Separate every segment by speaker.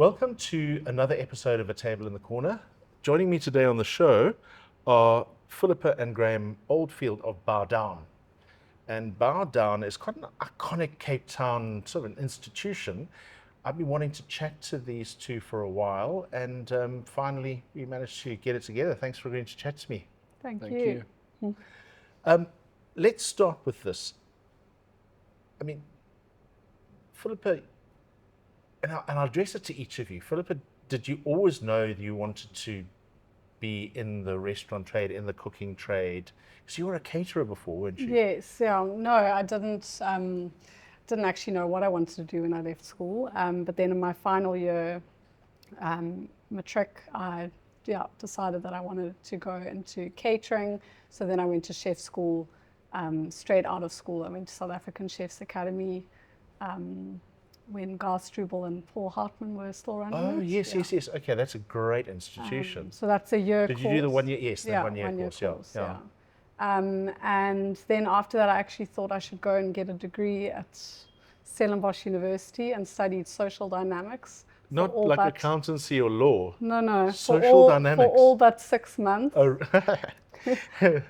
Speaker 1: Welcome to another episode of A Table in the Corner. Joining me today on the show are Philippa and Graham Oldfield of Bao Down. And Bao Down is quite an iconic Cape Town sort of an institution. I've been wanting to chat to these two for a while, and finally we managed to get it together. Thanks for agreeing to chat to me.
Speaker 2: Thank you.
Speaker 1: Let's start with this. I mean, Philippa, and I'll address it to each of you. Philippa, did you always know that you wanted to be in the restaurant trade, in the cooking trade? Because you were a caterer before, weren't you?
Speaker 2: Yes, yeah. No, I didn't actually know what I wanted to do when I left school. But then in my final year, matric, I decided that I wanted to go into catering. So then I went to chef school. Straight out of school, I went to South African Chefs Academy. When Gar Struble and Paul Hartman were still running it.
Speaker 1: Oh, yes. Okay, that's a great institution.
Speaker 2: So that's a year course.
Speaker 1: Did you do the 1 year? Yes, the 1 year course. Yeah.
Speaker 2: And then after that, I actually thought I should go and get a degree at Stellenbosch University and studied social dynamics.
Speaker 1: Not like accountancy or law.
Speaker 2: No.
Speaker 1: Social dynamics.
Speaker 2: For all but 6 months.
Speaker 1: Oh,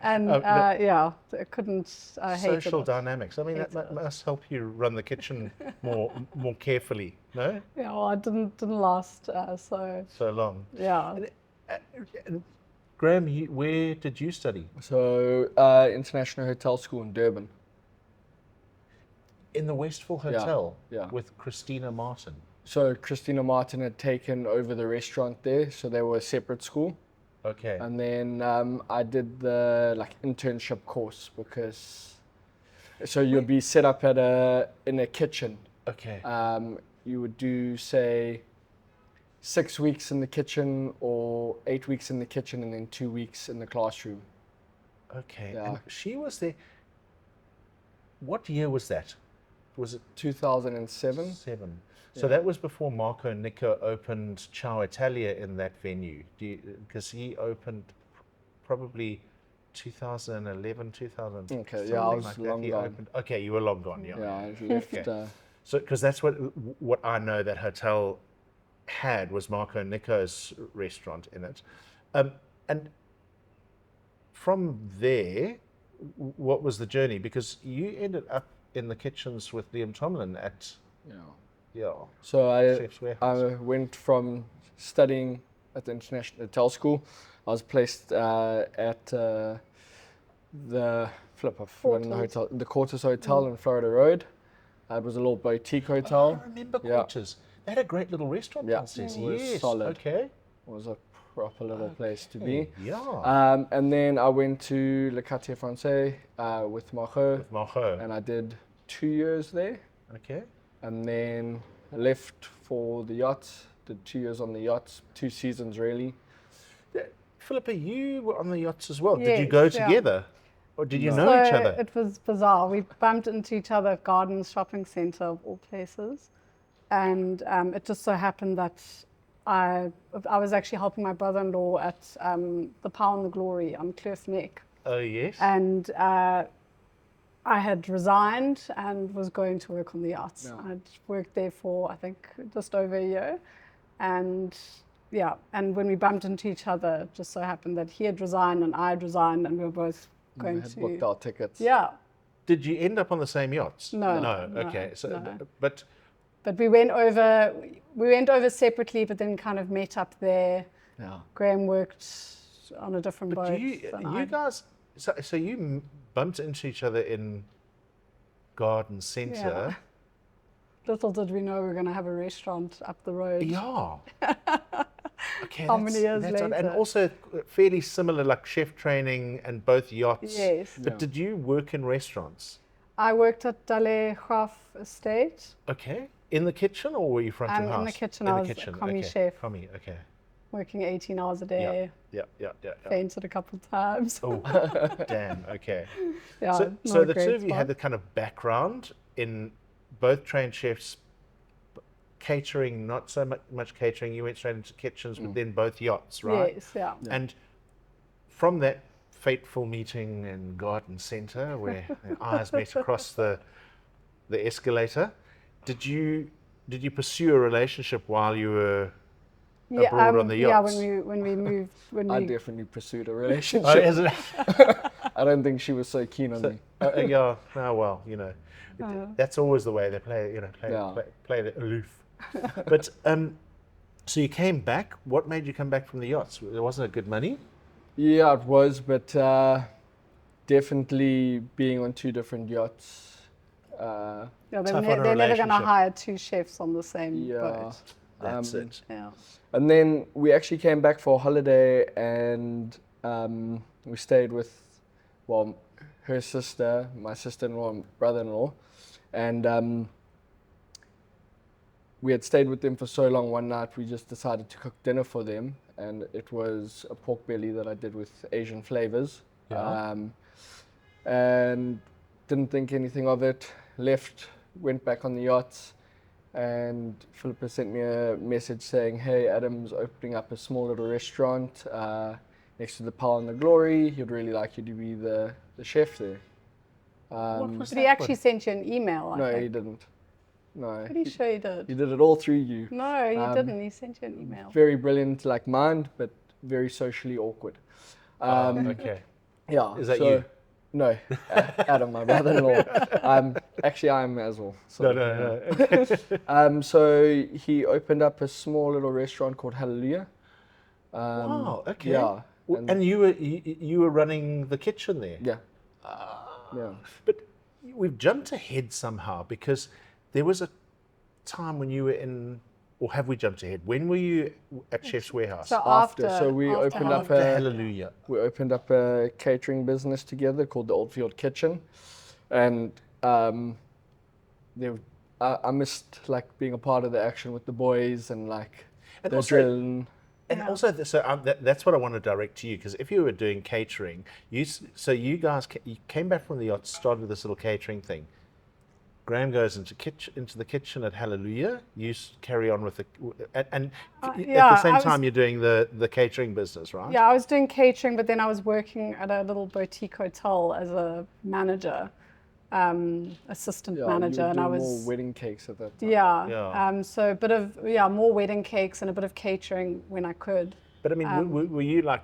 Speaker 2: and I couldn't hate it.
Speaker 1: Social dynamics. I mean, that must help you run the kitchen more carefully, no?
Speaker 2: Yeah, well, I didn't last so
Speaker 1: long.
Speaker 2: Yeah.
Speaker 1: And Graham, where did you study?
Speaker 3: So, International Hotel School in Durban.
Speaker 1: In the Westville Hotel?
Speaker 3: Yeah.
Speaker 1: With Christina Martin?
Speaker 3: So, Christina Martin had taken over the restaurant there, so they were a separate school.
Speaker 1: Okay.
Speaker 3: And then I did the internship course because, so you'd be set up in a kitchen.
Speaker 1: Okay.
Speaker 3: You would do, say, 6 weeks in the kitchen or 8 weeks in the kitchen and then 2 weeks in the classroom.
Speaker 1: Okay.
Speaker 3: Yeah.
Speaker 1: And she was there. What year was that? Was it
Speaker 3: 2007?
Speaker 1: 7? So that was before Marco Nico opened Ciao Italia in that venue. Because he opened probably 2011, 2000.
Speaker 3: Okay, yeah, I was
Speaker 1: like
Speaker 3: long gone.
Speaker 1: Okay, you were long gone, yeah.
Speaker 3: Yeah, I left.
Speaker 1: Okay. So, because that's what I know that hotel had was Marco Nico's restaurant in it. And from there, what was the journey? Because you ended up in the kitchens with Liam Tomlin at... Yeah.
Speaker 3: So
Speaker 1: Chef's Warehouse.
Speaker 3: I went from studying at the International Hotel School. I was placed at the hotel, the Quarters Hotel in Florida Road. It was a little boutique hotel.
Speaker 1: I remember Quarters. They had a great little restaurant downstairs.
Speaker 3: It was
Speaker 1: Yes.
Speaker 3: solid.
Speaker 1: Okay.
Speaker 3: It was a proper little place to be.
Speaker 1: Yeah.
Speaker 3: And then I went to Le Quartier Français with Marco.
Speaker 1: With Marco.
Speaker 3: And I did 2 years there.
Speaker 1: Okay.
Speaker 3: And then I left for the yachts, did 2 years on the yachts, 2 seasons really.
Speaker 1: Philippa, you were on the yachts as well.
Speaker 2: Yes,
Speaker 1: did you go together? Or did you know each other?
Speaker 2: It was bizarre. We bumped into each other at Gardens Shopping Centre of all places. And it just so happened that I was actually helping my brother-in-law at the Power and the Glory on Kloof Neck.
Speaker 1: Oh, yes.
Speaker 2: And I had resigned and was going to work on the yachts.
Speaker 3: Yeah.
Speaker 2: I'd worked there for, I think, just over a year. And when we bumped into each other, it just so happened that he had resigned and I had resigned and we were both going
Speaker 3: We had booked our tickets.
Speaker 2: Yeah.
Speaker 1: Did you end up on the same yachts?
Speaker 2: No.
Speaker 1: Okay. So,
Speaker 2: no.
Speaker 1: But
Speaker 2: we went over separately, but then kind of met up there.
Speaker 3: Yeah.
Speaker 2: Graham worked on a different boat.
Speaker 1: you guys, so you bumped into each other in Garden Centre.
Speaker 2: Yeah. Little did we know we were going to have a restaurant up the road.
Speaker 1: Yeah. Okay.
Speaker 2: How many years later?
Speaker 1: And also fairly similar, like chef training and both yachts.
Speaker 2: Yes.
Speaker 1: But did you work in restaurants?
Speaker 2: I worked at Dale Graaf Estate.
Speaker 1: Okay. In the kitchen, or were you front of house?
Speaker 2: In the kitchen. I was a commie chef.
Speaker 1: Commie, okay.
Speaker 2: Working 18 hours a day.
Speaker 1: Yeah.
Speaker 2: Fainted a couple of times.
Speaker 1: Oh, damn. Okay.
Speaker 2: Yeah.
Speaker 1: So the two of you had the kind of background in both trained chefs, catering, not so much catering. You went straight into kitchens, but then both yachts, right?
Speaker 2: Yes. Yeah.
Speaker 1: And from that fateful meeting in Garden Centre, where their eyes met across the escalator, did you did you pursue a relationship while you were abroad on the
Speaker 2: Yeah,
Speaker 1: yachts?
Speaker 2: when we moved, when
Speaker 3: I
Speaker 2: we
Speaker 3: definitely pursued a relationship.
Speaker 1: Oh, is it?
Speaker 3: I don't think she was so keen on me.
Speaker 1: Yeah. Oh well, you know, that's always the way they play. You know,
Speaker 3: Yeah.
Speaker 1: play the aloof. But so you came back. What made you come back from the yachts? Wasn't it good money?
Speaker 3: Yeah, it was, but definitely being on 2 different yachts.
Speaker 2: yeah,
Speaker 1: Tough on a
Speaker 2: they're never going to
Speaker 1: relationship.
Speaker 2: hire 2 chefs on the same
Speaker 3: Yeah.
Speaker 2: boat.
Speaker 1: That's it.
Speaker 2: Yeah.
Speaker 3: And then we actually came back for a holiday, and we stayed with, well, her sister, my sister-in-law, and brother-in-law, and we had stayed with them for so long. One night we just decided to cook dinner for them, and it was a pork belly that I did with Asian flavors.
Speaker 1: Yeah.
Speaker 3: And didn't think anything of it. Left, went back on the yachts, and Philippa sent me a message saying, "Hey, Adam's opening up a small little restaurant next to the Power and the Glory. He'd really like you to be the chef there."
Speaker 1: What was
Speaker 2: But he
Speaker 1: that
Speaker 2: actually sent you an email, I
Speaker 3: No,
Speaker 2: think.
Speaker 3: he didn't. No,
Speaker 2: Pretty sure he did.
Speaker 3: he did it all through you.
Speaker 2: No, he didn't. He sent you an email.
Speaker 3: Very brilliant, like mind, but very socially awkward.
Speaker 1: Okay.
Speaker 3: Yeah.
Speaker 1: Is that
Speaker 3: so,
Speaker 1: you?
Speaker 3: No, Adam, my brother-in-law. Actually, I'm as well. So,
Speaker 1: No.
Speaker 3: so he opened up a small little restaurant called Hallelujah.
Speaker 1: Wow. Okay.
Speaker 3: Yeah.
Speaker 1: And you were running the kitchen there.
Speaker 3: Yeah. Yeah.
Speaker 1: But we've jumped ahead somehow because there was a time when you were in, or have we jumped ahead? When were you at Chef's Warehouse?
Speaker 2: So
Speaker 3: After,
Speaker 2: after,
Speaker 3: so we
Speaker 2: after
Speaker 3: opened up
Speaker 1: After
Speaker 3: a
Speaker 1: Hallelujah.
Speaker 3: we opened up a catering business together called the Oldfield Kitchen, and I missed like being a part of the action with the boys and like
Speaker 1: And
Speaker 3: the
Speaker 1: also-
Speaker 3: adrenaline.
Speaker 1: And also, that's what I want to direct to you, because if you were doing catering, you guys you came back from the yacht, started this little catering thing. Graham goes into the kitchen at Hallelujah. You carry on with and at
Speaker 2: yeah,
Speaker 1: the same
Speaker 2: I was-
Speaker 1: time you're doing the catering business, right?
Speaker 2: Yeah, I was doing catering, but then I was working at a little boutique hotel as a manager, assistant
Speaker 3: Yeah,
Speaker 2: manager,
Speaker 3: you were
Speaker 2: and I
Speaker 3: doing
Speaker 2: was
Speaker 3: more wedding cakes at that time.
Speaker 2: yeah.
Speaker 1: Yeah.
Speaker 2: So a bit of more wedding cakes and a bit of catering when I could.
Speaker 1: But I mean, were you like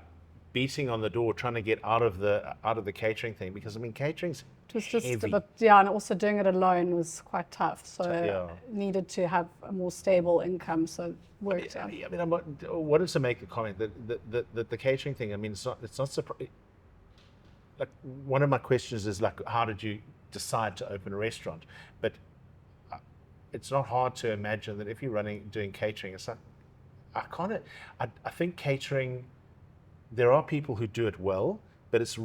Speaker 1: beating on the door trying to get out of the catering thing? Because I mean, catering's
Speaker 2: It was just
Speaker 1: heavy.
Speaker 2: a bit, and also doing it alone was quite tough. So
Speaker 1: Yeah.
Speaker 2: needed to have a more stable income. So worked out.
Speaker 1: I mean, I wanted to make the comment that the catering thing. I mean, it's not surprising. Like, one of my questions is like, how did you decide to open a restaurant? But it's not hard to imagine that if you're doing catering, it's like, I think catering, there are people who do it well, but it's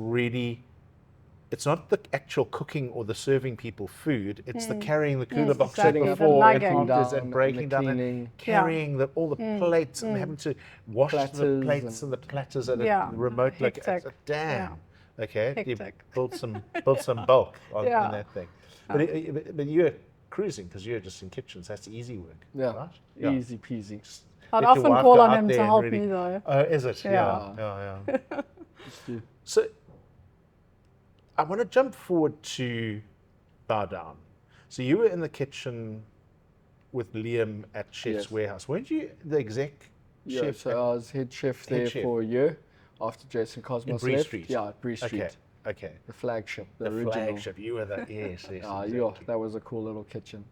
Speaker 1: not the actual cooking or the serving people food. It's the carrying the cooler boxes
Speaker 2: exactly, the
Speaker 1: before
Speaker 2: lugging.
Speaker 1: and afters
Speaker 3: Down
Speaker 1: and breaking
Speaker 3: and the
Speaker 1: down and
Speaker 3: cleaning.
Speaker 1: carrying all the plates and having to wash the
Speaker 3: Platters
Speaker 1: plates and the platters at
Speaker 2: Yeah.
Speaker 1: a remote location.
Speaker 2: Hectic.
Speaker 1: Damn. Okay. You
Speaker 2: Hectic.
Speaker 1: built some bulk in
Speaker 2: Yeah.
Speaker 1: that thing. But you're cruising because you're just in kitchens. That's easy work.
Speaker 3: Yeah.
Speaker 1: Right? Yeah.
Speaker 3: Easy peasy.
Speaker 2: I'd
Speaker 1: Let your
Speaker 2: often
Speaker 1: wife
Speaker 2: call
Speaker 1: go
Speaker 2: on
Speaker 1: out
Speaker 2: him
Speaker 1: there
Speaker 2: to
Speaker 1: and
Speaker 2: help
Speaker 1: really-
Speaker 2: me though.
Speaker 1: Oh, is it?
Speaker 2: Yeah.
Speaker 1: Yeah. So I want to jump forward to Bao Down. So you were in the kitchen with Liam at Chef's
Speaker 3: Yes.
Speaker 1: Warehouse. Weren't you the exec
Speaker 3: Yeah,
Speaker 1: chef?
Speaker 3: so I was head chef there
Speaker 1: chef.
Speaker 3: for a year after Jason Cosmos
Speaker 1: Bree
Speaker 3: left.
Speaker 1: Street?
Speaker 3: Yeah, at Bree Street.
Speaker 1: Okay.
Speaker 3: The flagship, the
Speaker 1: The
Speaker 3: original.
Speaker 1: flagship. You were the yes.
Speaker 3: Yeah,
Speaker 1: exactly.
Speaker 3: that was a cool little kitchen.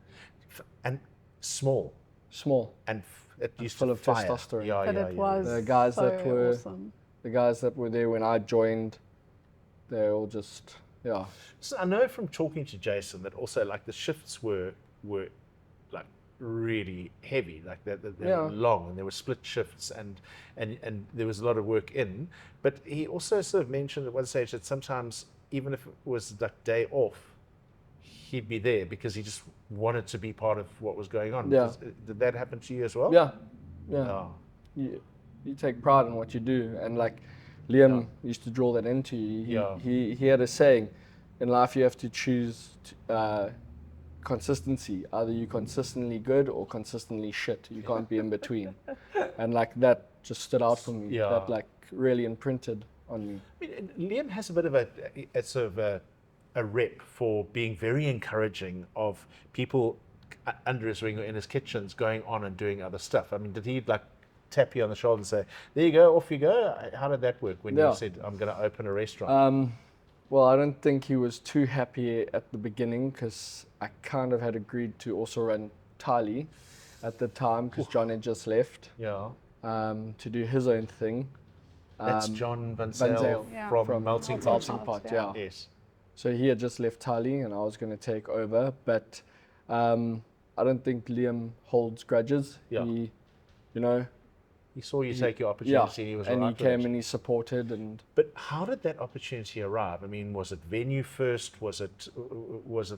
Speaker 1: And small
Speaker 3: Small.
Speaker 1: and it used
Speaker 3: full
Speaker 1: to
Speaker 3: of
Speaker 1: fire.
Speaker 3: testosterone.
Speaker 1: Yeah,
Speaker 2: But
Speaker 1: yeah,
Speaker 2: it
Speaker 1: yeah.
Speaker 2: was
Speaker 3: The guys
Speaker 2: so
Speaker 3: that were-
Speaker 2: awesome.
Speaker 3: The guys that were there when I joined, they're all just, yeah.
Speaker 1: So I know from talking to Jason that also like the shifts were like really heavy, like they
Speaker 3: Yeah.
Speaker 1: were long and there were split shifts and there was a lot of work in. But he also sort of mentioned at one stage that sometimes even if it was like day off, he'd be there because he just wanted to be part of what was going on.
Speaker 3: Yeah.
Speaker 1: Did that happen to you as well?
Speaker 3: Yeah.
Speaker 1: Oh.
Speaker 3: You take pride in what you do, and like Liam used to draw that into you. He had a saying, in life you have to choose consistency. Either you're consistently good or consistently shit. You can't be in between. And like that just stood out for me.
Speaker 1: Yeah.
Speaker 3: That like really imprinted on me.
Speaker 1: I mean, Liam has a bit of a sort of a rep for being very encouraging of people under his wing or in his kitchens going on and doing other stuff? I mean, did he like tap you on the shoulder and say, there you go, off you go? How did that work when you said, I'm going to open a restaurant?
Speaker 3: Well, I don't think he was too happy at the beginning because I kind of had agreed to also run Tali at the time because John had just left to do his own thing.
Speaker 1: That's John Van
Speaker 3: Van
Speaker 1: Zyl
Speaker 3: Zyl
Speaker 1: from Melting Pot.
Speaker 3: Yeah.
Speaker 1: Yes.
Speaker 3: So he had just left Tali and I was going to take over, but I don't think Liam holds grudges.
Speaker 1: Yeah.
Speaker 3: He, you know,
Speaker 1: he saw you take your opportunity, and he was
Speaker 3: and
Speaker 1: right
Speaker 3: he
Speaker 1: with
Speaker 3: came
Speaker 1: it.
Speaker 3: and he supported. And
Speaker 1: But how did that opportunity arrive? I mean, was it venue first? Was it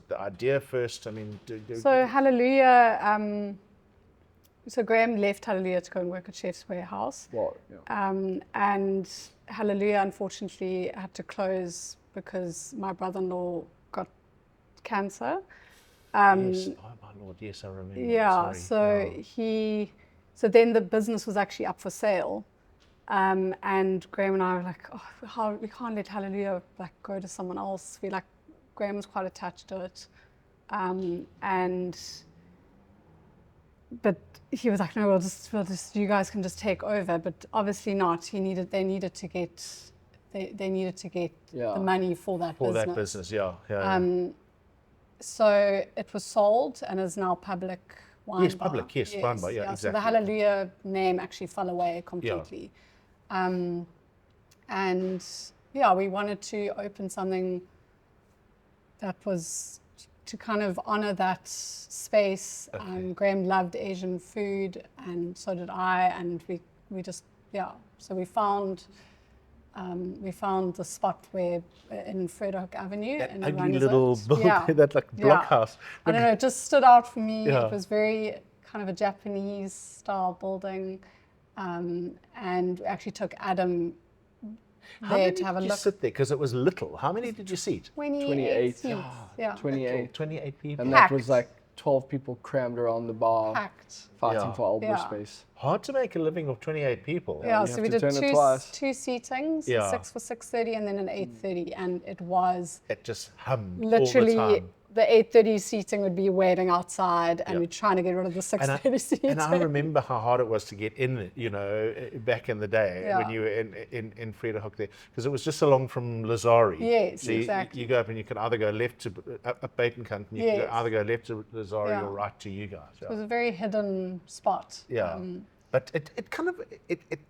Speaker 1: the idea first? I mean,
Speaker 2: So Hallelujah. So Graham left Hallelujah to go and work at Chef's Warehouse.
Speaker 3: well, yeah.
Speaker 2: And Hallelujah, unfortunately, had to close because my brother-in-law got cancer.
Speaker 1: yes. Oh my Lord, yes, I remember.
Speaker 2: Yeah,
Speaker 1: Sorry.
Speaker 2: so so then the business was actually up for sale. And Graham and I were like, we can't let Hallelujah like go to someone else. Graham was quite attached to it. But he was like, no, we'll just, you guys can just take over. But obviously not. They needed to get the money for that business.
Speaker 1: Yeah.
Speaker 2: So it was sold and is now public wine
Speaker 1: Yes,
Speaker 2: bar.
Speaker 1: public, yes, wine bar, yeah,
Speaker 2: So
Speaker 1: exactly.
Speaker 2: the Hallelujah name actually fell away completely. And we wanted to open something that was to kind of honor that space.
Speaker 1: Okay.
Speaker 2: Graham loved Asian food and so did I, and we just, so we found the spot where in Vredehoek Avenue.
Speaker 1: That
Speaker 2: in
Speaker 1: ugly little building, that like blockhouse.
Speaker 2: I don't know, it just stood out for me.
Speaker 1: Yeah.
Speaker 2: It was very kind of a Japanese style building. And we actually took Adam
Speaker 1: How
Speaker 2: there
Speaker 1: many
Speaker 2: to have a
Speaker 1: did you
Speaker 2: look.
Speaker 1: sit there? Because it was little. How many did you seat?
Speaker 3: 28.
Speaker 2: seats. Yeah.
Speaker 3: 28.
Speaker 1: 28 people.
Speaker 3: And that was like 12 people crammed around the bar,
Speaker 2: Packed.
Speaker 3: fighting
Speaker 1: Yeah.
Speaker 3: for elbow
Speaker 2: Yeah.
Speaker 3: space.
Speaker 1: Hard to make a living of 28 people.
Speaker 2: Yeah,
Speaker 3: you
Speaker 2: so
Speaker 3: have
Speaker 2: we
Speaker 3: to
Speaker 2: did
Speaker 3: turn it twice.
Speaker 2: two seatings,
Speaker 1: Yeah.
Speaker 2: 6 for 6:30 and then an 8:30, and it was
Speaker 1: It just hummed
Speaker 2: literally
Speaker 1: all the time.
Speaker 2: the 8:30 seating would be waiting outside, and
Speaker 1: Yeah.
Speaker 2: we're trying to get rid of the 6:30 seating.
Speaker 1: And I remember how hard it was to get in, back in the day when
Speaker 2: Yeah.
Speaker 1: you were in Vredehoek there, because it was just along from Lazari.
Speaker 2: Yes,
Speaker 1: so
Speaker 2: exactly.
Speaker 1: You go up and you can either go left to up Batenkant, and you can
Speaker 2: Yes.
Speaker 1: either go left to Lazari
Speaker 2: Yeah.
Speaker 1: or right to you guys.
Speaker 2: It was a very hidden spot.
Speaker 1: Yeah. But it kind of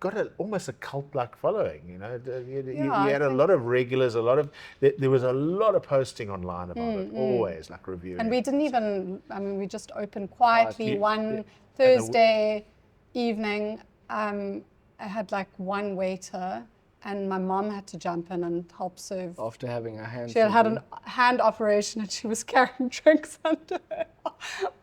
Speaker 1: got almost a cult-like following, You
Speaker 2: I
Speaker 1: had a lot of regulars, there was a lot of posting online about it, always like reviewing.
Speaker 2: And we didn't even, we just opened quietly
Speaker 1: Quietly,
Speaker 2: one Thursday evening. I had like one waiter, and my mom had to jump in and help serve.
Speaker 3: After having a hand.
Speaker 2: She had a hand operation and she was carrying drinks under her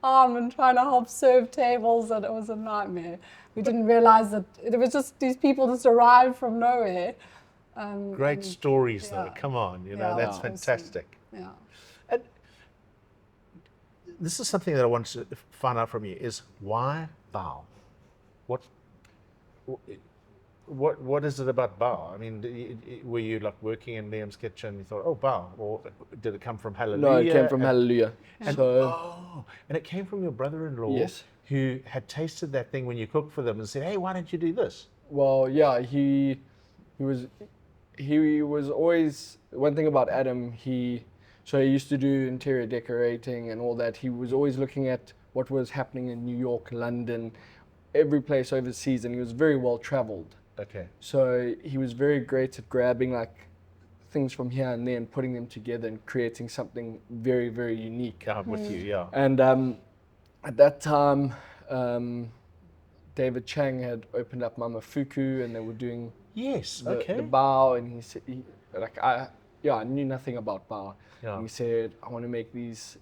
Speaker 2: arm and trying to help serve tables, and it was a nightmare. We didn't realize that it was just these people just arrived from nowhere.
Speaker 1: Great stories, though.
Speaker 2: yeah.
Speaker 1: Come on,
Speaker 2: Yeah,
Speaker 1: that's
Speaker 2: awesome.
Speaker 1: fantastic.
Speaker 2: Yeah.
Speaker 1: And this is something that I want to find out from you: is why Bao? What is it about Bao? I mean, were you like working in Liam's kitchen? You thought, oh, Bao, or did it come from Hallelujah?
Speaker 3: No, it came from Hallelujah.
Speaker 1: And,
Speaker 3: So,
Speaker 1: and it came from your brother-in-law,
Speaker 3: Yes.
Speaker 1: who had tasted that thing when you cooked for them and said, hey, why don't you do this?
Speaker 3: well, yeah, he was always, one thing about Adam, so he used to do interior decorating and all that. He was always looking at what was happening in New York, London, every place overseas, and he was very well traveled.
Speaker 1: Okay.
Speaker 3: So he was very great at grabbing like things from here and there and putting them together and creating something very, very unique.
Speaker 1: I'm with you, yeah.
Speaker 3: And at that time, David Chang had opened up Mama Fuku, and they were doing
Speaker 1: Yes,
Speaker 3: the
Speaker 1: okay.
Speaker 3: bao, and he said, I knew nothing about bao.
Speaker 1: Yeah.
Speaker 3: And he said, I want to make these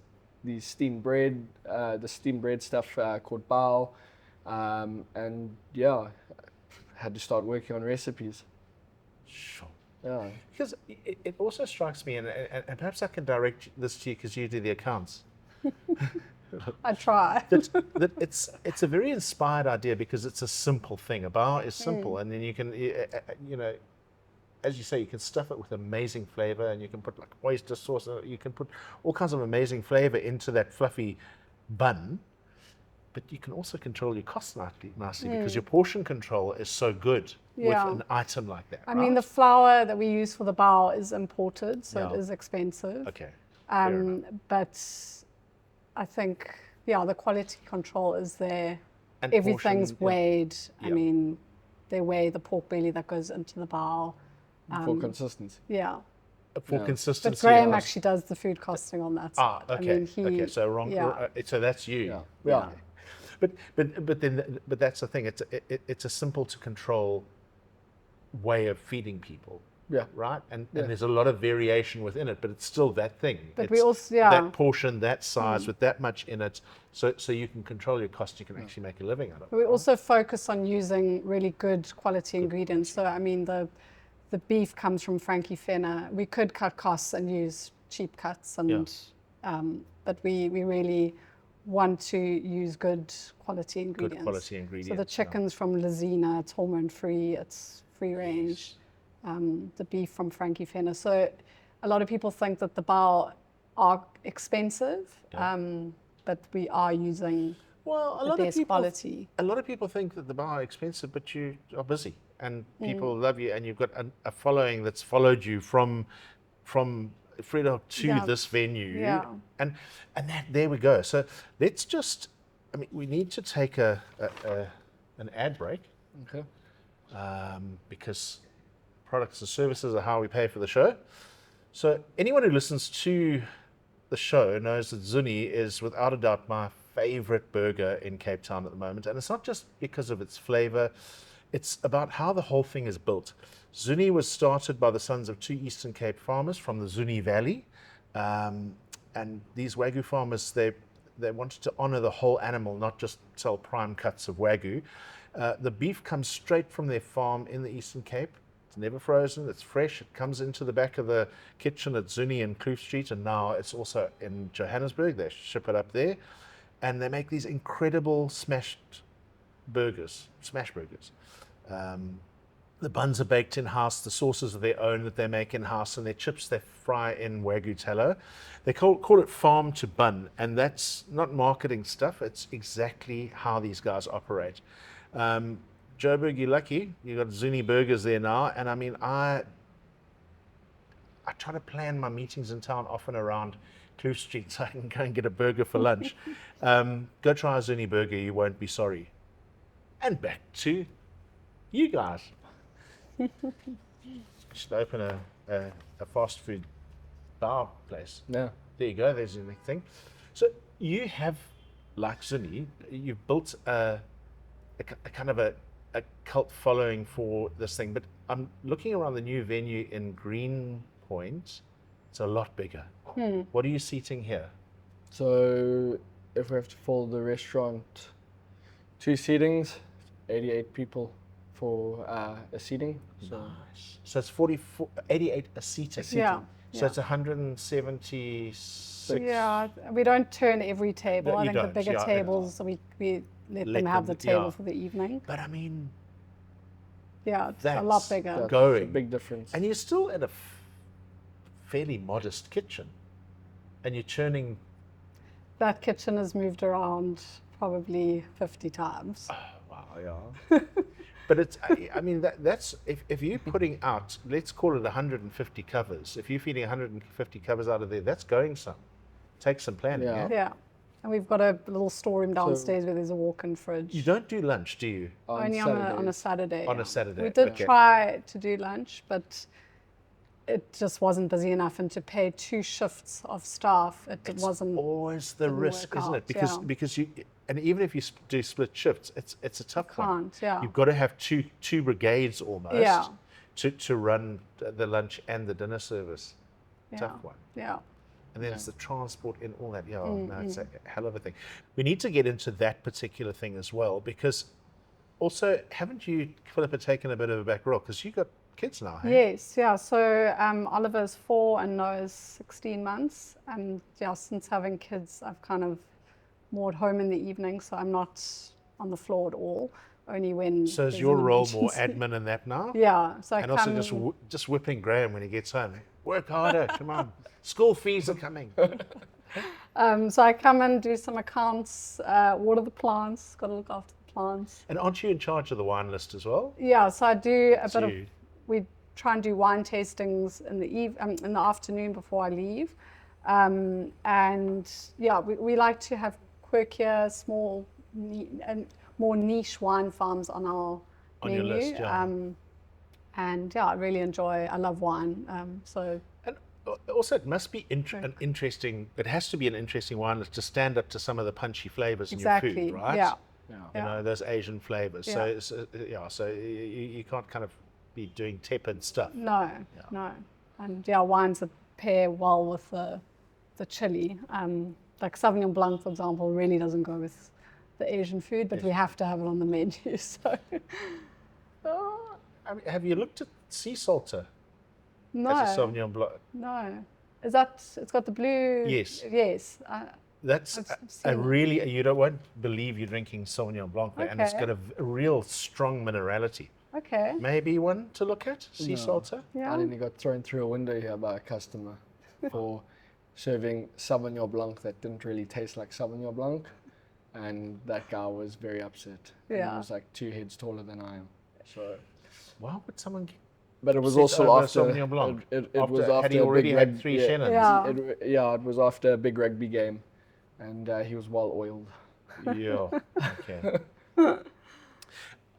Speaker 3: steamed bread, the steamed bread stuff called bao, and yeah, had to start working on recipes.
Speaker 1: Sure.
Speaker 3: Yeah.
Speaker 1: Because it also strikes me, and perhaps I can direct this to you because you do the accounts,
Speaker 2: I try.
Speaker 1: that it's a very inspired idea because it's a simple thing. A bao is simple, and then you can, as you say, you can stuff it with amazing flavor, and you can put like oyster sauce, you can put all kinds of amazing flavor into that fluffy bun, but you can also control your costs nicely because your portion control is so good
Speaker 2: Yeah.
Speaker 1: with an item like that.
Speaker 2: I mean, the flour that we use for the bao is imported, so it is expensive.
Speaker 1: Okay. Fair enough.
Speaker 2: But I think, the quality control is there.
Speaker 1: And
Speaker 2: Everything's
Speaker 1: portion,
Speaker 2: weighed. I
Speaker 1: Yeah.
Speaker 2: mean, they weigh the pork belly that goes into the bao.
Speaker 3: For consistency.
Speaker 2: Yeah.
Speaker 1: For
Speaker 3: Yeah.
Speaker 1: consistency.
Speaker 2: But Graham
Speaker 1: I was-
Speaker 2: actually does the food costing on that side.
Speaker 1: okay.
Speaker 2: I mean,
Speaker 1: Okay. So wrong.
Speaker 2: Yeah.
Speaker 1: So that's you.
Speaker 3: Yeah.
Speaker 2: Yeah.
Speaker 1: But that's the thing. It's a simple to control way of feeding people.
Speaker 3: Yeah.
Speaker 1: Right. And there's a lot of variation within it, but it's still that thing.
Speaker 2: But
Speaker 1: It's
Speaker 2: we also,
Speaker 1: that portion, that size, with that much in it, so you can control your cost. You can actually make a living out of it.
Speaker 2: We also focus on using really good quality ingredients. So, I mean, the beef comes from Frankie Fenner. We could cut costs and use cheap cuts, and but we really want to use good quality ingredients.
Speaker 1: Good quality ingredients.
Speaker 2: So the chicken's from Lazina, it's hormone-free, it's free range. The beef from Frankie Fenner. So a lot of people think that the bao are expensive, but we are using the best quality.
Speaker 1: A lot of people think that the bar are expensive, but you are busy and people love you, and you've got a following that's followed you from Vredehoek to this venue.
Speaker 2: Yeah.
Speaker 1: And there we go. So let's just, we need to take an ad break
Speaker 3: Okay.
Speaker 1: because products and services are how we pay for the show. So anyone who listens to the show knows that Zuni is without a doubt my favorite burger in Cape Town at the moment. And it's not just because of its flavor, it's about how the whole thing is built. Zuni was started by the sons of two Eastern Cape farmers from the Zuni Valley. And these Wagyu farmers, they wanted to honor the whole animal, not just sell prime cuts of Wagyu. The beef comes straight from their farm in the Eastern Cape. It's never frozen, it's fresh. It comes into the back of the kitchen at Zuni in Kloof Street, and now it's also in Johannesburg. They ship it up there. And they make these incredible smash burgers. The buns are baked in-house, the sauces are their own that they make in-house, and their chips they fry in Wagyu tallow. They call it farm to bun, and that's not marketing stuff, it's exactly how these guys operate. Joburg, you're lucky. You've got Zuni burgers there now. And I try to plan my meetings in town often around Kloof Street so I can go and get a burger for lunch. Go try a Zuni burger. You won't be sorry. And back to you guys. Should open a fast food bar place.
Speaker 3: Yeah.
Speaker 1: There you go. There's the next thing. So you have, like Zuni, you've built a kind of a cult following for this thing, but I'm looking around the new venue in Greenpoint. It's a lot bigger. What are you seating here?
Speaker 3: So if we have to follow the restaurant, 2 seatings, 88 people for a seating. So
Speaker 1: Nice. So it's 88 a seating.
Speaker 2: Yeah.
Speaker 1: So it's 176.
Speaker 2: Yeah, we don't turn every table.
Speaker 1: No,
Speaker 2: I
Speaker 1: you
Speaker 2: think the
Speaker 1: don't,
Speaker 2: bigger
Speaker 1: yeah.
Speaker 2: tables, we let them have the table for the evening.
Speaker 1: But
Speaker 2: Yeah, it's a
Speaker 1: that's
Speaker 2: lot bigger.
Speaker 3: that's a
Speaker 1: going.
Speaker 3: big difference.
Speaker 1: And you're still at a fairly modest kitchen, and you're churning.
Speaker 2: That kitchen has moved around probably 50 times.
Speaker 1: Wow, yeah. But it's, that's if you're putting out, let's call it 150 covers. If you're feeding 150 covers out of there, that's going some. Takes some planning.
Speaker 3: Yeah.
Speaker 1: Yeah.
Speaker 2: Yeah. And we've got a little storeroom downstairs where there's a walk-in fridge.
Speaker 1: You don't do lunch, do you?
Speaker 2: Only on a Saturday.
Speaker 1: On a
Speaker 2: yeah.
Speaker 1: Saturday,
Speaker 2: We did
Speaker 1: okay.
Speaker 2: try to do lunch, but it just wasn't busy enough. And to pay 2 shifts of staff, it wasn't.
Speaker 1: Always the
Speaker 2: didn't
Speaker 1: risk,
Speaker 2: work
Speaker 1: isn't it?
Speaker 2: out,
Speaker 1: Because you, and even if you do split shifts, it's a tough one.
Speaker 2: Can't, yeah.
Speaker 1: You've got to have two brigades almost.
Speaker 2: Yeah.
Speaker 1: To run the lunch and the dinner service.
Speaker 2: Yeah.
Speaker 1: Tough one.
Speaker 2: Yeah.
Speaker 1: And then it's the transport and all that. Yeah, no, it's a hell of a thing. We need to get into that particular thing as well, because also, haven't you, Philippa, taken a bit of a back row? Because you got kids now, hey?
Speaker 2: Yes, yeah. So Oliver's 4 and Noah's 16 months. And yeah, since having kids, I've kind of more at home in the evening, so I'm not on the floor at all. Only when.
Speaker 1: So is
Speaker 2: there's
Speaker 1: your
Speaker 2: an
Speaker 1: role more
Speaker 2: emergency.
Speaker 1: admin in that now?
Speaker 2: Yeah. So I
Speaker 1: And
Speaker 2: come.
Speaker 1: also just whipping Graham when he gets home. Work harder, come on. School fees are coming.
Speaker 2: So I come and do some accounts, water the plants, got to look after the plants.
Speaker 1: And aren't you in charge of the wine list as well?
Speaker 2: Yeah, so I do a
Speaker 1: So
Speaker 2: bit of,
Speaker 1: you-
Speaker 2: we try and do wine tastings in in the afternoon before I leave. And yeah, we like to have quirkier, small, and more niche wine farms on our
Speaker 1: On
Speaker 2: menu.
Speaker 1: your list, yeah.
Speaker 2: And yeah, I really enjoy, I love wine. So
Speaker 1: And also, it must be an interesting. It has to be an interesting wine list to stand up to some of the punchy flavors in your
Speaker 2: exactly,
Speaker 1: food, right?
Speaker 2: yeah.
Speaker 3: Yeah.
Speaker 1: You know, those Asian flavors.
Speaker 2: Yeah.
Speaker 1: So so you can't kind of be doing tepid stuff.
Speaker 2: No, no. And yeah, wines that pair well with the chili. Like Sauvignon Blanc, for example, really doesn't go with the Asian food, but we have to have it on the menu. So
Speaker 1: I mean, have you looked at sea salter
Speaker 2: no,
Speaker 1: as a Sauvignon Blanc?
Speaker 2: no. Is that, it's got the blue?
Speaker 1: Yes.
Speaker 2: Yes.
Speaker 1: That's
Speaker 2: I've
Speaker 1: a
Speaker 2: seen it.
Speaker 1: really, you don't won't believe you're drinking Sauvignon Blanc there, and it's
Speaker 2: Okay.
Speaker 1: got a real strong minerality.
Speaker 2: Okay.
Speaker 1: Maybe one to look at, sea
Speaker 3: No.
Speaker 1: salter.
Speaker 2: Yeah.
Speaker 3: I nearly got thrown through a window here by a customer for serving Sauvignon Blanc that didn't really taste like Sauvignon Blanc. And that guy was very upset. And
Speaker 2: Yeah.
Speaker 3: he was like 2 heads taller than I am. So,
Speaker 1: Why would someone get
Speaker 3: but it was
Speaker 1: Sit
Speaker 3: also
Speaker 1: over
Speaker 3: after
Speaker 1: Sauvignon Blanc?
Speaker 3: It
Speaker 1: After-
Speaker 3: was
Speaker 1: had
Speaker 3: after
Speaker 1: he
Speaker 3: a
Speaker 1: already
Speaker 3: big
Speaker 1: had
Speaker 3: rug-
Speaker 1: 3
Speaker 3: yeah,
Speaker 1: Shannons?
Speaker 2: Yeah.
Speaker 3: it was after a big rugby game, and he was well oiled.
Speaker 1: Yeah. Okay.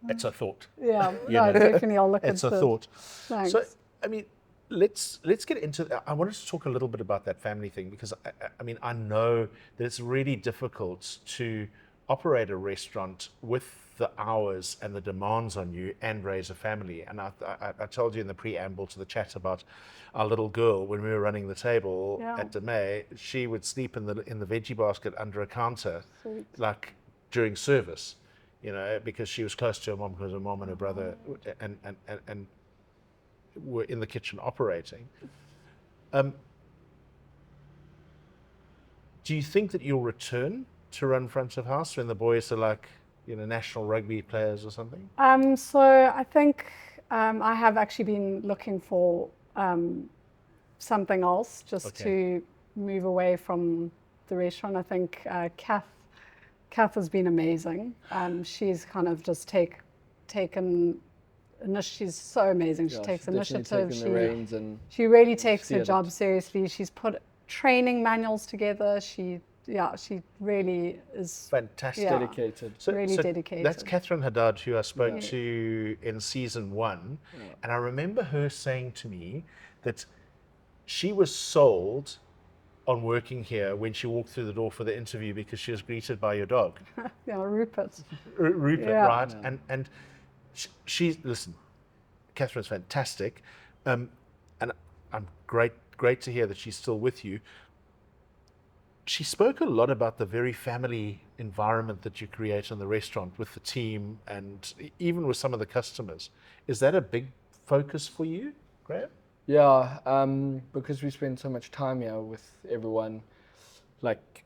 Speaker 1: It's a thought.
Speaker 2: Yeah.
Speaker 1: You
Speaker 2: No,
Speaker 1: know,
Speaker 2: definitely. I'll look
Speaker 1: It's
Speaker 2: at
Speaker 1: a
Speaker 2: the,
Speaker 1: thought.
Speaker 2: Thanks.
Speaker 1: So, I mean, let's get into. I wanted to talk a little bit about that family thing because I mean I know that it's really difficult to operate a restaurant with the hours and the demands on you and raise a family. And I told you in the preamble to the chat about our little girl when we were running the table
Speaker 2: Yeah.
Speaker 1: at Demay. She would sleep in the veggie basket under a counter,
Speaker 2: Sweet.
Speaker 1: like during service, you know, because she was close to her mom because her mom and her brother and were in the kitchen operating. Do you think that you'll return to run front of house when the boys are like, you know, national rugby players or something?
Speaker 2: So I think I have actually been looking for something else just
Speaker 1: Okay.
Speaker 2: to move away from the restaurant. I think Kath has been amazing. She's kind of just taken. She's so amazing. She
Speaker 3: Yeah,
Speaker 2: takes
Speaker 3: she's definitely
Speaker 2: initiative.
Speaker 3: taken the reins and
Speaker 2: She really takes her
Speaker 3: steered
Speaker 2: job
Speaker 3: it.
Speaker 2: seriously. She's put training manuals together. She really is
Speaker 1: Fantastic.
Speaker 2: Yeah.
Speaker 3: dedicated.
Speaker 2: really dedicated.
Speaker 1: That's Catherine Haddad, who I spoke
Speaker 2: Yeah.
Speaker 1: to in season 1. And I remember her saying to me that she was sold on working here when she walked through the door for the interview because she was greeted by your dog,
Speaker 2: Rupert.
Speaker 1: Rupert,
Speaker 2: Yeah.
Speaker 1: right? And she's, listen, Catherine's fantastic. And I'm great to hear that she's still with you. She spoke a lot about the very family environment that you create in the restaurant with the team and even with some of the customers. Is that a big focus for you, Graham?
Speaker 3: Yeah, because we spend so much time here with everyone, like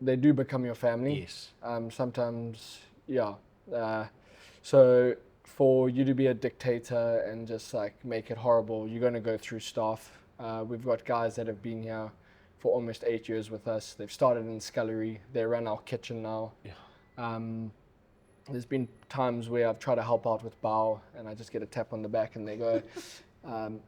Speaker 3: they do become your family.
Speaker 1: Yes.
Speaker 3: Sometimes, yeah. So for you to be a dictator and just like make it horrible, you're going to go through staff. We've got guys that have been here for almost 8 years with us. They've started in scullery. They run our kitchen now.
Speaker 1: Yeah.
Speaker 3: There's been times where I've tried to help out with Bao and I just get a tap on the back and they go,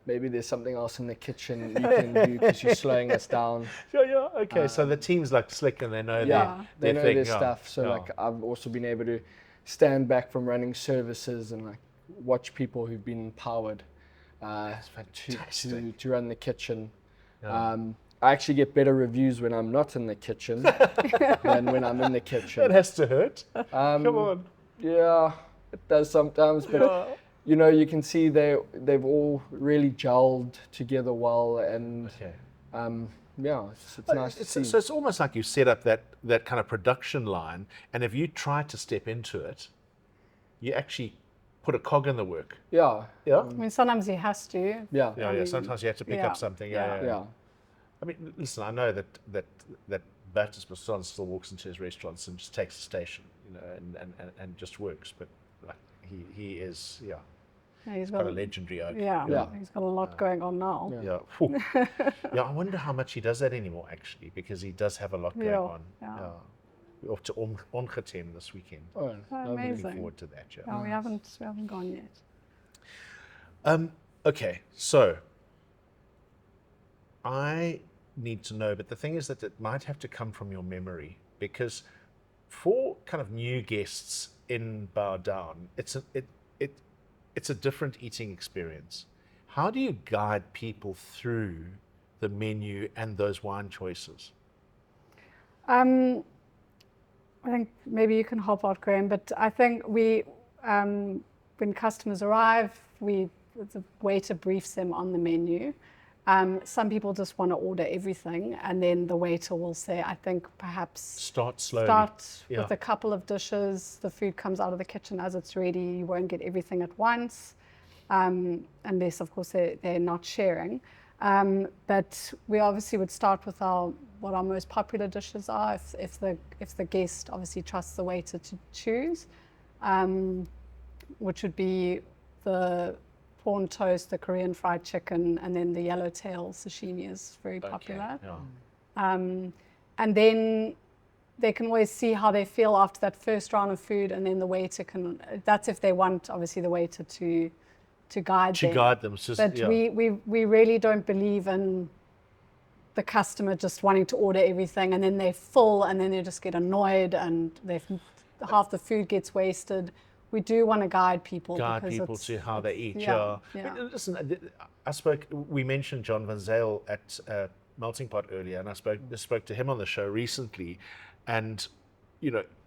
Speaker 3: maybe there's something else in the kitchen you can do because you're slowing us down.
Speaker 1: Yeah. Okay, so the team's like slick and they know
Speaker 3: Yeah, they know
Speaker 1: thing,
Speaker 3: their
Speaker 1: yeah.
Speaker 3: stuff. So
Speaker 1: Yeah.
Speaker 3: like I've also been able to stand back from running services and like watch people who've been empowered
Speaker 1: fantastic.
Speaker 3: to run the kitchen.
Speaker 1: Yeah.
Speaker 3: I actually get better reviews when I'm not in the kitchen than when I'm in the kitchen.
Speaker 1: That has to hurt.
Speaker 3: Come
Speaker 1: Come on.
Speaker 3: Yeah, it does sometimes, but you know, you can see they've all really gelled together well, and
Speaker 1: Okay.
Speaker 3: yeah, it's nice to see.
Speaker 1: So it's almost like you set up that kind of production line, and if you try to step into it, you actually put a cog in the work.
Speaker 3: Yeah,
Speaker 1: Yeah.
Speaker 2: I mean, sometimes he has to.
Speaker 3: yeah,
Speaker 1: Yeah. Sometimes you have to pick
Speaker 2: yeah,
Speaker 1: up something.
Speaker 2: yeah.
Speaker 3: yeah.
Speaker 1: I mean, listen, I know that Bertus Masson still walks into his restaurants and just takes the station, you know, and just works. But like he is, yeah.
Speaker 2: Yeah, he's
Speaker 1: quite
Speaker 2: got
Speaker 1: a legendary oak.
Speaker 3: Yeah.
Speaker 2: he's got a lot going on now.
Speaker 3: Yeah.
Speaker 1: Yeah. Phew. Yeah, I wonder how much he does that anymore, actually, because he does have a lot going
Speaker 2: Yeah,
Speaker 1: on.
Speaker 2: yeah.
Speaker 1: We're off to Ongetem this weekend.
Speaker 3: Oh,
Speaker 2: Oh,
Speaker 3: lovely.
Speaker 1: Looking
Speaker 2: amazing.
Speaker 1: forward to that, yeah.
Speaker 2: No, we haven't gone yet.
Speaker 1: Okay, so I need to know, but the thing is that it might have to come from your memory, because for kind of new guests in Bao Down, it's a different eating experience. How do you guide people through the menu and those wine choices?
Speaker 2: I think maybe you can hop out, Graham, but I think we, when customers arrive, the waiter briefs them on the menu. Some people just want to order everything, and then the waiter will say, I think perhaps
Speaker 1: Start slowly.
Speaker 2: start
Speaker 1: Yeah.
Speaker 2: with a couple of dishes. The food comes out of the kitchen as it's ready. You won't get everything at once, unless, of course, they're not sharing. But we obviously would start with what our most popular dishes are, if the guest obviously trusts the waiter to choose, which would be the prawn toast, the Korean fried chicken, and then the yellowtail sashimi is very popular.
Speaker 1: Yeah.
Speaker 2: And then they can always see how they feel after that first round of food, and then the waiter can, that's if they want, obviously, the waiter to guide them.
Speaker 1: To guide them. It's just,
Speaker 2: But
Speaker 1: yeah.
Speaker 2: we really don't believe in the customer just wanting to order everything, and then they're full, and then they just get annoyed, and half the food gets wasted. We do want to guide people.
Speaker 1: Guide
Speaker 2: because
Speaker 1: people to how they eat.
Speaker 2: yeah,
Speaker 1: Yeah.
Speaker 2: yeah.
Speaker 1: I mean, listen, we mentioned John Van Zyl at Melting Pot earlier, and I spoke to him on the show recently, and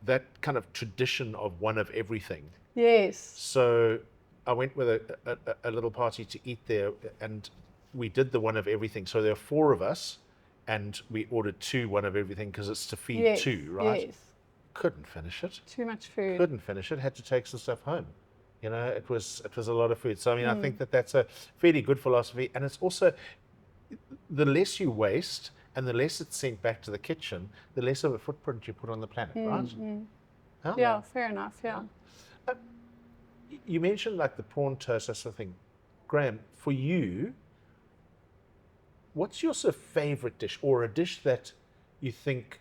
Speaker 1: that kind of tradition of one of everything.
Speaker 2: Yes.
Speaker 1: So I went with a little party to eat there, and we did the one of everything. So there are 4 of us, and we ordered 2 one of everything because it's to feed
Speaker 2: Yes.
Speaker 1: 2, right?
Speaker 2: Yes.
Speaker 1: Couldn't finish it.
Speaker 2: Too much food.
Speaker 1: Couldn't finish it. Had to take some stuff home. It was a lot of food. So I mean, I think that's a fairly good philosophy, and it's also the less you waste and the less it's sent back to the kitchen, the less of a footprint you put on the planet, right? Huh?
Speaker 2: Yeah, fair enough. Yeah.
Speaker 1: You mentioned like the prawn toast, that sort of thing. Graham, for you, what's your sort of favorite dish, or a dish that you think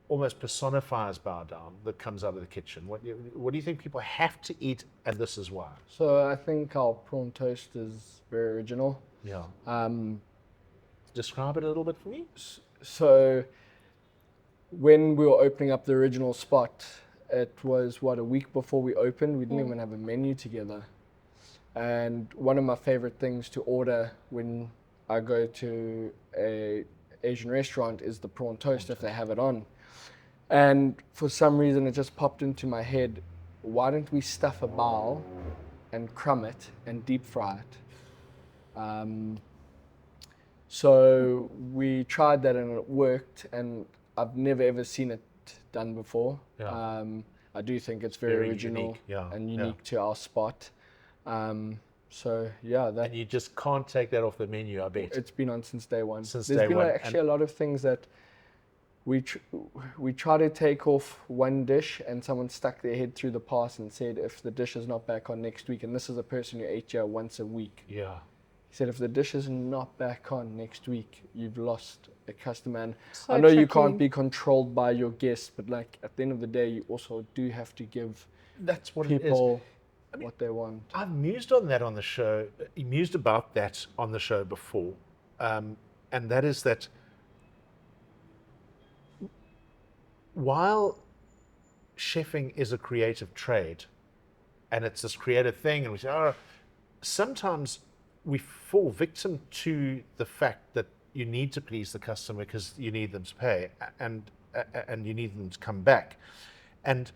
Speaker 1: almost personifies Bao Down that comes out of the kitchen? What do you think people have to eat, and this is why?
Speaker 3: So I think our prawn toast is very original.
Speaker 1: Yeah.
Speaker 3: Um,
Speaker 1: Describe it a little bit for me.
Speaker 3: So when we were opening up the original spot, it was a week before we opened. We didn't even have a menu together. And one of my favorite things to order when I go to a Asian restaurant is the prawn toast if they have it on. And for some reason it just popped into my head, why don't we stuff a bao and crumb it and deep fry it? So we tried that and it worked, and I've never ever seen it done before.
Speaker 1: Yeah.
Speaker 3: I do think it's very original
Speaker 1: unique, yeah,
Speaker 3: and
Speaker 1: yeah.
Speaker 3: unique to our spot. So yeah,
Speaker 1: And you just can't take that off the menu, I bet.
Speaker 3: it's been on since day one.
Speaker 1: Since
Speaker 3: There's
Speaker 1: day
Speaker 3: been
Speaker 1: one.
Speaker 3: actually a lot of things that we try to take off one dish, and someone stuck their head through the pass and said, if the dish is not back on next week, and this is a person who ate here once a week.
Speaker 1: Yeah.
Speaker 3: He said, if the dish is not back on next week, you've lost a customer. And
Speaker 2: So
Speaker 3: I know you
Speaker 2: tricky.
Speaker 3: can't be controlled by your guests, but like at the end of the day, you also do have to give
Speaker 1: That's what it is.
Speaker 3: people what they want.
Speaker 1: I've mused on that on the show, mused about that on the show before. And that is that while chefing is a creative trade, and it's this creative thing, and we say, oh, sometimes we fall victim to the fact that you need to please the customer because you need them to pay, and you need them to come back. And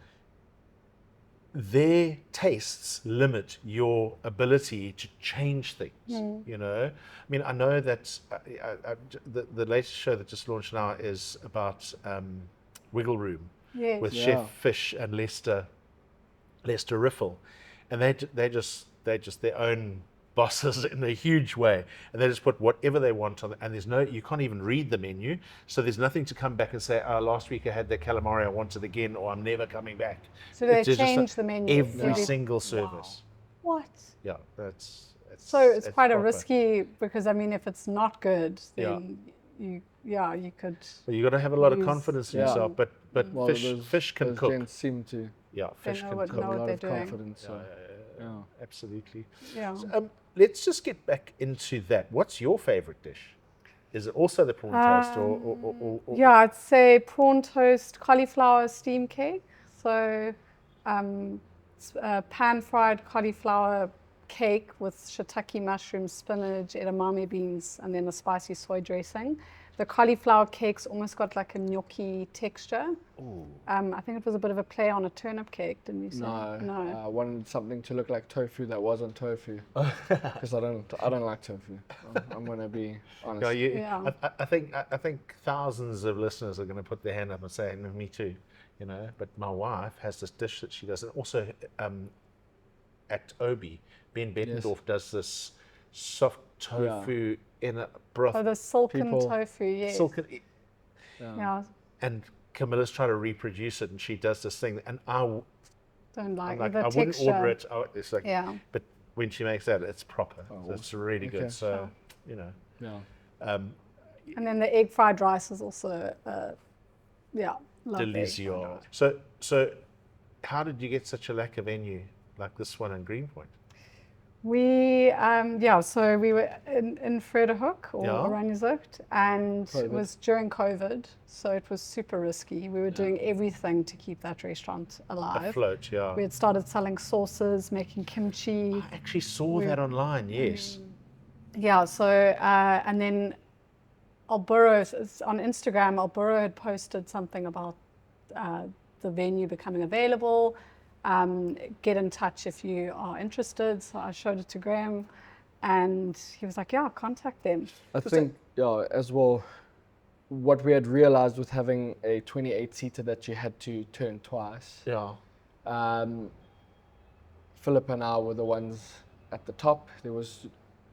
Speaker 1: their tastes limit your ability to change things. I mean, I know that the latest show that just launched now is about Wiggle Room
Speaker 2: Yes.
Speaker 1: with
Speaker 3: Yeah.
Speaker 1: Chef Fish and Lester Riffle, and they're just their own bosses in a huge way, and they just put whatever they want on it, and you can't even read the menu, so there's nothing to come back and say, oh, last week I had the calamari, I want it again, or I'm never coming back.
Speaker 2: So they
Speaker 1: It's just
Speaker 2: change the menu
Speaker 1: every single service.
Speaker 2: What?
Speaker 1: Yeah, that's
Speaker 2: So it's quite a
Speaker 1: proper.
Speaker 2: risky, because I mean, if it's not good,
Speaker 1: Yeah.
Speaker 2: then you could.
Speaker 1: Well, you got to have a lot of
Speaker 2: Use-
Speaker 1: confidence in
Speaker 3: Yeah.
Speaker 1: yourself, but
Speaker 3: Well,
Speaker 1: fish can
Speaker 3: those
Speaker 1: cook.
Speaker 3: gents seem to
Speaker 1: Yeah, fish
Speaker 2: know
Speaker 1: can
Speaker 2: what-
Speaker 1: cook.
Speaker 3: have
Speaker 2: know
Speaker 3: a lot
Speaker 2: they're
Speaker 3: of
Speaker 2: doing.
Speaker 3: confidence.
Speaker 1: Yeah,
Speaker 3: So,
Speaker 1: yeah,
Speaker 3: yeah.
Speaker 1: absolutely.
Speaker 2: Yeah.
Speaker 1: So, let's just get back into that. What's your favorite dish? Is it also the prawn toast, or
Speaker 2: Yeah, I'd say prawn toast, cauliflower steam cake. So, pan-fried cauliflower cake with shiitake mushrooms, spinach, edamame beans, and then a spicy soy dressing. The cauliflower cake's almost got like a gnocchi texture.
Speaker 1: Ooh.
Speaker 2: I think it was a bit of a play on a turnip cake, didn't you say?
Speaker 3: No, I wanted something to look like tofu that wasn't tofu, because I don't like tofu. I'm gonna be honest.
Speaker 2: Yeah.
Speaker 1: I think thousands of listeners are going to put their hand up and say, "No, me too," you know. But my wife has this dish that she does, and also at Obi, Ben Bettendorf does this soft tofu in a broth.
Speaker 2: Oh, the silken
Speaker 3: People-
Speaker 2: tofu, yes.
Speaker 1: silken,
Speaker 2: Yeah,
Speaker 1: and Camilla's trying to reproduce it, and she does this thing, and
Speaker 2: don't
Speaker 1: I'm
Speaker 2: like
Speaker 1: like,
Speaker 2: the
Speaker 1: I
Speaker 2: texture.
Speaker 1: wouldn't order it. It's like,
Speaker 2: Yeah.
Speaker 1: but when she makes that, it's proper.
Speaker 3: Oh,
Speaker 1: So it's really good.
Speaker 3: okay.
Speaker 1: So, you know,
Speaker 3: Yeah.
Speaker 2: And then the egg fried rice is also, love the egg fried
Speaker 1: delizio.
Speaker 2: rice.
Speaker 1: So, how did you get such a lack of venue like this one in Greenpoint?
Speaker 2: We, so we were in Vredehoek or
Speaker 1: Yeah.
Speaker 2: Oranjezicht, and it
Speaker 3: COVID.
Speaker 2: was during COVID, so it was super risky. We were doing everything to keep that restaurant alive.
Speaker 1: Afloat, yeah.
Speaker 2: We had started selling sauces, making kimchi.
Speaker 1: I actually saw that online, yes.
Speaker 2: Yeah, so, and then Alburo, on Instagram, Alburo had posted something about the venue becoming available. Get in touch if you are interested. So I showed it to Graham, and he was like, yeah, contact them.
Speaker 3: I think, as well, what we had realized with having a 28-seater that you had to turn twice.
Speaker 1: Yeah.
Speaker 3: Philippa and I were the ones at the top. There was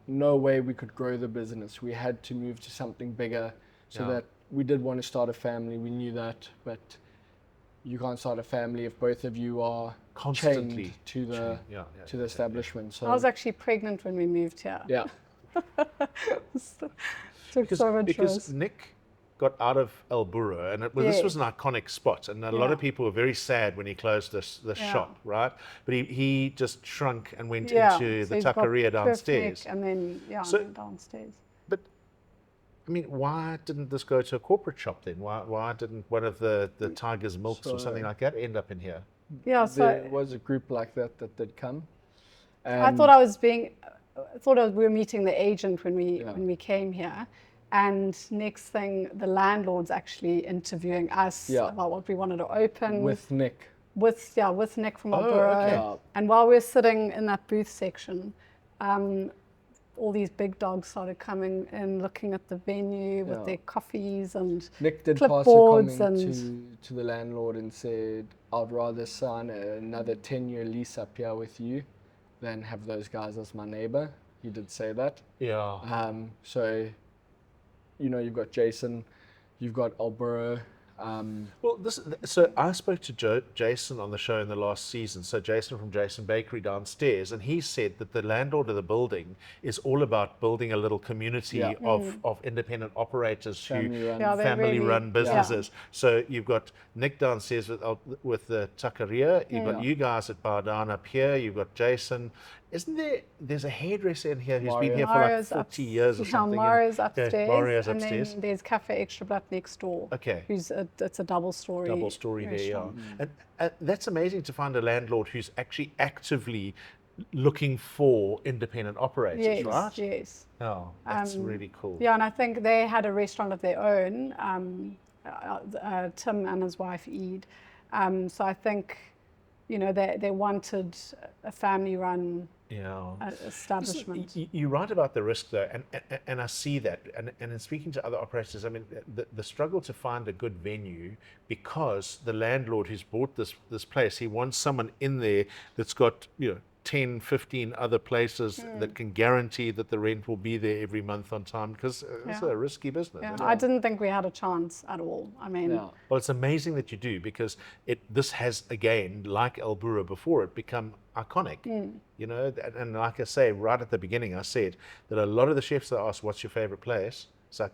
Speaker 3: no way we could grow the business. We had to move to something bigger, so
Speaker 1: Yeah.
Speaker 3: that we did want to start a family. We knew that, but you can't start a family if both of you are
Speaker 1: Constantly
Speaker 3: chained to the to the establishment. So
Speaker 2: I was actually pregnant when we moved here.
Speaker 3: yeah,
Speaker 2: Took so much
Speaker 1: because
Speaker 2: risk.
Speaker 1: Nick got out of El Burro, and this was an iconic spot, and a lot of people were very sad when he closed this shop, right? But he just shrunk and went into
Speaker 2: so
Speaker 1: the
Speaker 2: he's got
Speaker 1: taqueria
Speaker 2: Cliff
Speaker 1: downstairs.
Speaker 2: Neck, and then
Speaker 1: So-
Speaker 2: and then downstairs.
Speaker 1: But I mean, why didn't this go to a corporate shop then? Why didn't one of the Tiger's Milks or something like that end up in here?
Speaker 2: Yeah, so
Speaker 3: there was a group like that did come.
Speaker 2: I thought we were meeting the agent when we came here, and next thing the landlord's actually interviewing us about what we wanted to open
Speaker 3: with Nick.
Speaker 2: with Nick from
Speaker 1: Oh,
Speaker 2: Alburo.
Speaker 1: okay.
Speaker 2: And while we were sitting in that booth section, all these big dogs started coming in, looking at the venue with their coffees and
Speaker 3: Nick did pass a
Speaker 2: clipboards
Speaker 3: comment to the landlord and said, "I'd rather sign another 10-year lease up here with you than have those guys as my neighbor." He did say that.
Speaker 1: Yeah.
Speaker 3: So, you've got Jason, you've got Alburo.
Speaker 1: Well, so I spoke to Jason on the show in the last season. So Jason from Jason Bakery downstairs, and he said that the landlord of the building is all about building a little community of independent operators
Speaker 3: Family-run.
Speaker 1: who
Speaker 2: Yeah, they
Speaker 1: family-run
Speaker 2: really-
Speaker 1: businesses. So you've got Nick downstairs with the taqueria. You've got you guys at Bao Down up here. You've got Jason. Isn't there's a hairdresser in here who's been here for like
Speaker 2: Mario's
Speaker 1: 40 years or something?
Speaker 2: Mario's
Speaker 1: Yeah,
Speaker 2: upstairs.
Speaker 1: Mario's
Speaker 2: and
Speaker 1: upstairs.
Speaker 2: then there's Cafe Extra Blatt next door.
Speaker 1: Okay.
Speaker 2: It's a double story
Speaker 1: Double story there, yeah.
Speaker 2: restaurant.
Speaker 1: And that's amazing to find a landlord who's actually actively looking for independent operators,
Speaker 2: Yes,
Speaker 1: right?
Speaker 2: yes.
Speaker 1: Oh, that's really cool.
Speaker 2: Yeah, and I think they had a restaurant of their own, Tim and his wife Ede. So I think, they wanted a family-run establishment.
Speaker 1: You write about the risk though, and I see that. And in speaking to other operators, I mean, the struggle to find a good venue, because the landlord who's bought this place, he wants someone in there that's got, 10, 15 other places that can guarantee that the rent will be there every month on time, because it's
Speaker 2: Yeah.
Speaker 1: a risky business.
Speaker 2: Yeah,
Speaker 1: isn't it?
Speaker 2: I didn't think we had a chance at all. I mean,
Speaker 3: Yeah.
Speaker 1: Well, it's amazing that you do, because this has, again, like Albura before, it become iconic. You know, and like I say, right at the beginning, I said that a lot of the chefs that ask, what's your favorite place? It's like,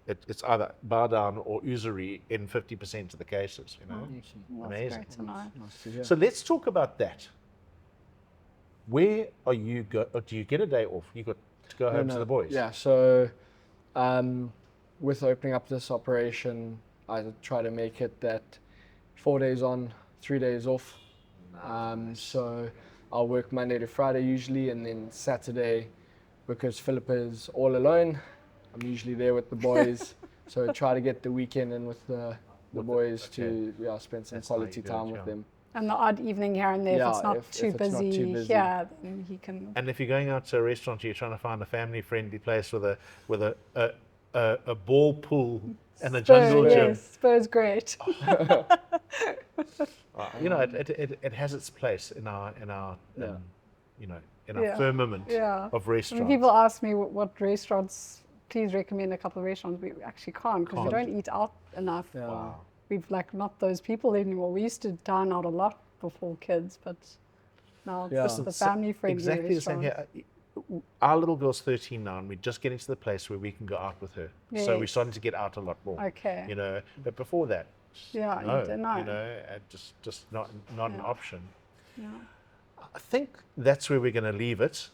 Speaker 1: it's either Bao Down or Uzuri in 50% of the cases, you know.
Speaker 2: that's
Speaker 1: Amazing.
Speaker 2: great to know.
Speaker 3: Nice to hear.
Speaker 1: So let's talk about that. Where are you or do you get a day off? You got to go home to the boys?
Speaker 3: Yeah, so with opening up this operation, I try to make it that 4 days on, 3 days off. So I'll work Monday to Friday usually, and then Saturday, because Philippa is all alone, I'm usually there with the boys. So I try to get the weekend in with the boys to spend some
Speaker 1: That's how
Speaker 3: quality
Speaker 1: you do
Speaker 3: time
Speaker 1: it,
Speaker 3: with
Speaker 1: yeah.
Speaker 3: them.
Speaker 2: And the odd evening here and there, if it's not
Speaker 3: if
Speaker 2: too
Speaker 3: it's not
Speaker 2: busy,
Speaker 3: too busy.
Speaker 2: here, then he can.
Speaker 1: And if you're going out to a restaurant, you're trying to find a family-friendly place with a ball pool and a jungle
Speaker 2: Spurs,
Speaker 1: gym.
Speaker 2: yes, Spurs great.
Speaker 1: You know, it has its place in our you know, in our
Speaker 2: Yeah.
Speaker 1: firmament
Speaker 2: Yeah.
Speaker 1: of
Speaker 2: I mean,
Speaker 1: restaurants.
Speaker 2: people ask me what restaurants, please recommend a couple of restaurants. We actually can't, because we
Speaker 1: Can't.
Speaker 2: don't eat out enough.
Speaker 3: Yeah.
Speaker 1: Wow.
Speaker 2: We've not those people anymore. We used to dine out a lot before kids, but now it's
Speaker 3: Yeah.
Speaker 2: the family-friendly
Speaker 1: Exactly the same
Speaker 2: restaurants.
Speaker 1: here. Our little girl's 13 now, and we're just getting to the place where we can go out with her. So we're
Speaker 2: Yes.
Speaker 1: starting to get out a lot more.
Speaker 2: Okay.
Speaker 1: You know, but before that,
Speaker 2: Yeah,
Speaker 1: no,
Speaker 2: you don't know.
Speaker 1: you know, just not an
Speaker 2: Yeah.
Speaker 1: option.
Speaker 2: Yeah.
Speaker 1: I think that's where we're going to leave it.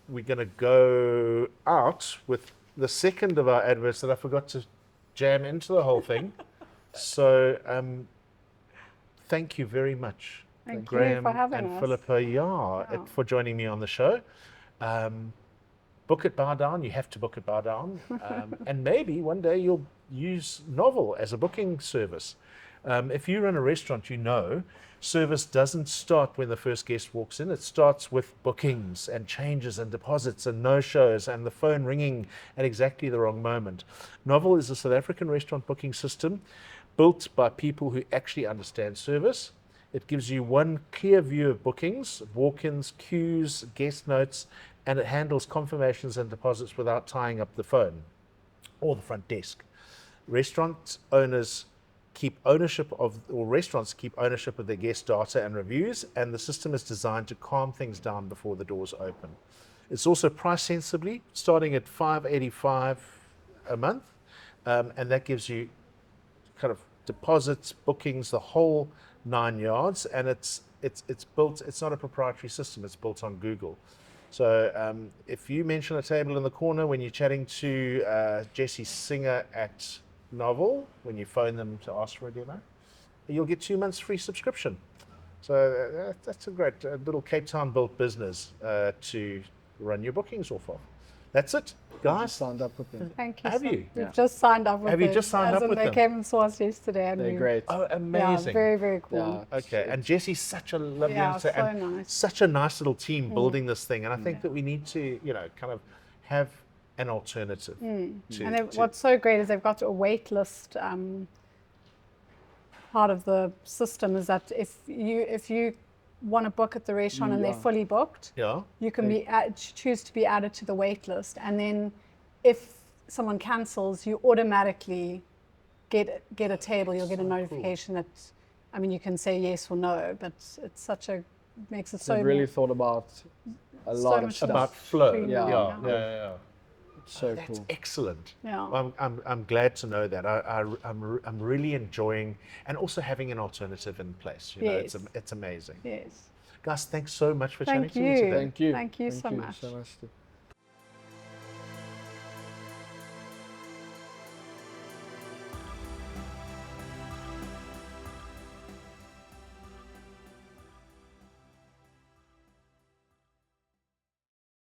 Speaker 1: We're going to go out with the second of our adverts that I forgot to jam into the whole thing. So thank you very much,
Speaker 2: Thank you
Speaker 1: Graham
Speaker 2: for having
Speaker 1: and
Speaker 2: us.
Speaker 1: Philippa,
Speaker 2: Yeah.
Speaker 1: for joining me on the show. Book at Bao Down. You have to book at Bao Down. And maybe one day you'll use Novel as a booking service. If you run a restaurant, you know service doesn't start when the first guest walks in. It starts with bookings and changes and deposits and no-shows and the phone ringing at exactly the wrong moment. Novel is a South African restaurant booking system built by people who actually understand service. It gives you one clear view of bookings, walk-ins, queues, guest notes, and it handles confirmations and deposits without tying up the phone or the front desk. Restaurant owners keep ownership of, or restaurants keep ownership of their guest data and reviews, and the system is designed to calm things down before the doors open. It's also priced sensibly, starting at $5.85 a month, and that gives you kind of deposits, bookings, the whole 9 yards, and it's built. It's not a proprietary system. It's built on Google. So if you mention a table in the corner when you're chatting to Jesse Singer at Novel, when you phone them to ask for a demo, you'll get 2 months free subscription. So that's a great little Cape Town built business to run your bookings off of. That's it,
Speaker 3: I
Speaker 1: guys.
Speaker 3: signed up with them.
Speaker 2: Thank you.
Speaker 1: Have
Speaker 2: so-
Speaker 1: you?
Speaker 2: We've
Speaker 3: Yeah.
Speaker 2: just signed up with
Speaker 1: Have you
Speaker 2: them,
Speaker 1: just signed
Speaker 2: as
Speaker 1: up
Speaker 2: in
Speaker 1: with
Speaker 2: they
Speaker 1: them?
Speaker 2: came and saw us yesterday. And
Speaker 3: They're
Speaker 2: we-
Speaker 3: great.
Speaker 1: Oh, amazing.
Speaker 2: Yeah, very, very cool.
Speaker 3: Yeah,
Speaker 1: Okay, and Jesse's such a lovely
Speaker 2: Yeah,
Speaker 1: youngster
Speaker 2: so
Speaker 1: and
Speaker 2: nice.
Speaker 1: such a nice little team building this thing. And I think that we need to, kind of have an alternative.
Speaker 2: And what's so great is they've got a wait list. Part of the system is that if you want to book at the restaurant and they're fully booked,
Speaker 1: Yeah.
Speaker 2: you can choose to be added to the wait list, and then if someone cancels, you automatically get a table. You'll get a notification that, I mean, you can say yes or no, but it's makes it so
Speaker 3: They've really thought about a
Speaker 2: so
Speaker 3: lot of
Speaker 2: much
Speaker 3: stuff.
Speaker 1: About flow.
Speaker 2: streamlined,
Speaker 1: Yeah.
Speaker 3: So
Speaker 1: That's
Speaker 3: cool.
Speaker 1: excellent.
Speaker 2: Yeah.
Speaker 1: I'm glad to know that. I'm really enjoying, and also having an alternative in place.
Speaker 2: Yes.
Speaker 1: It's amazing.
Speaker 2: Yes.
Speaker 1: Guys, thanks so much for
Speaker 2: Thank
Speaker 1: chatting to me
Speaker 2: you.
Speaker 1: today.
Speaker 3: Thank you.
Speaker 2: Thank you so much.
Speaker 3: So much.